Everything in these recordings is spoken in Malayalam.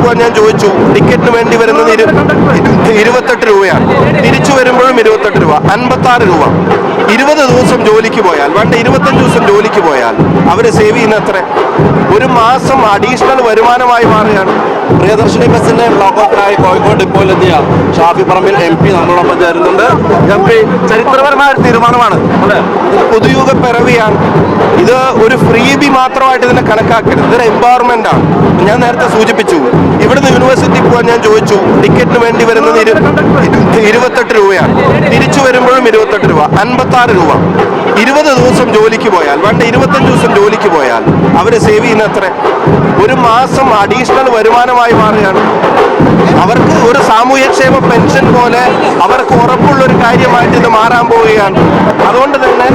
പോകാൻ ഞാൻ ചോദിച്ചു. ടിക്കറ്റിന് വേണ്ടി വരുന്നത് 28 രൂപയാണ്. തിരിച്ചു വരുമ്പോഴും 28 രൂപ, 56 രൂപ. 20 ദിവസം ജോലിക്ക് പോയാൽ, വേണ്ട 25 ദിവസം ജോലിക്ക് പോയാൽ അവര് സേവ് ചെയ്യുന്ന എത്ര? ഒരു മാസം അഡീഷണൽ വരുമാനമായി മാറുകയാണ്. പ്രിയദർശിനി ബസ്സിന്റെ ബ്ലോക്കോട്ടായി കോഴിക്കോട് ഡിപ്പോയിലെത്തിയ ഷാഫി പറമ്പിൽ MP നമ്മളോടൊപ്പം ചേരുന്നുണ്ട്. MP, ചരിത്രപരമായ ഒരു തീരുമാനമാണ് അല്ലെ? പുതുയുഗ പിറവിയാണ് ഇത്. ഒരു ഫ്രീബി മാത്രമായിട്ട് ഇതിനെ കണക്കാക്കരുത്. ഇതൊരു എംപവർമെന്റ് ആണ്. ഞാൻ നേരത്തെ സൂചിപ്പിച്ചു, ഇവിടുന്ന് യൂണിവേഴ്സിറ്റി പോകാൻ ഞാൻ ചോദിച്ചു. ടിക്കറ്റിന് വേണ്ടി വരുന്നത് 28 രൂപയാണ്. തിരിച്ചു വരുമ്പോഴും 28 രൂപ, 56 രൂപ. 20 ദിവസം ജോലിക്ക് പോയാൽ, വേണ്ട 25 ദിവസം ജോലിക്ക് പോയാൽ അവര് സേവ് ചെയ്യുന്ന എത്ര? ഒരു മാസം അഡീഷണൽ വരുമാനമായി മാറുകയാണ്. അവർക്ക് ഒരു സാമൂഹ്യക്ഷേമ പെൻഷൻ പോലെ അവർക്ക് ഉറപ്പുള്ള ഒരു കാര്യമായിട്ട് ഇത് മാറാൻ പോവുകയാണ്. അതുകൊണ്ട് തന്നെ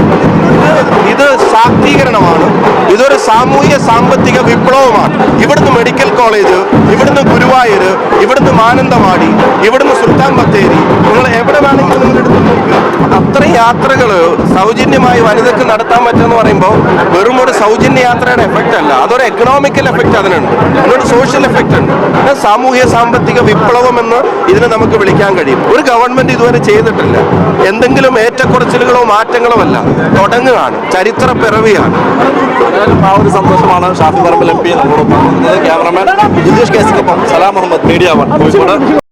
ഇത് ശാക്തീകരണമാണ്. ഇതൊരു സാമൂഹ്യ സാമ്പത്തിക വിപ്ലവമാണ്. ഇവിടുന്ന് മെഡിക്കൽ കോളേജ്, ഇവിടുന്ന് ഗുരുവായൂർ, ഇവിടുന്ന് മാനന്തവാടി, ഇവിടുന്ന് സുൽത്താൻ ബത്തേരി, നിങ്ങൾ എവിടെ വേണമെങ്കിലും നിങ്ങൾ എടുത്ത് നോക്കുക. അത്രയും യാത്രകൾ സൗജന്യമായി വനിതയ്ക്ക് നടത്താൻ പറ്റുമെന്ന് പറയുമ്പോൾ വെറും ഒരു സൗജന്യ യാത്രയുടെ എഫക്റ്റ് അല്ല, അതൊരു എക്കണോമിക്കൽ എഫക്റ്റ് അതിനുണ്ട്, അതിനൊരു സോഷ്യൽ എഫക്റ്റ് ഉണ്ട്. സാമൂഹ്യ സാമ്പത്തിക വിപ്ലവം എന്ന് ഇതിനെ നമുക്ക് വിളിക്കാൻ കഴിയും. ഒരു ഗവൺമെന്റ് ഇതുവരെ ചെയ്തിട്ടില്ല. എന്തെങ്കിലും ഏറ്റക്കുറച്ചിലുകളോ മാറ്റങ്ങളോ അല്ല, തുടങ്ങുകയാണ്. ചരിത്ര പിറവിയാണ്. ആ ഒരു സന്തോഷമാണ് ഷാഫി പറമ്പിൽ MP നമ്മളോടൊപ്പം. ക്യാമറമാൻ ജിതേഷ് കേസിനൊപ്പം സലാം മുഹമ്മദ്, മീഡിയ 1 കോഴിക്കോട്.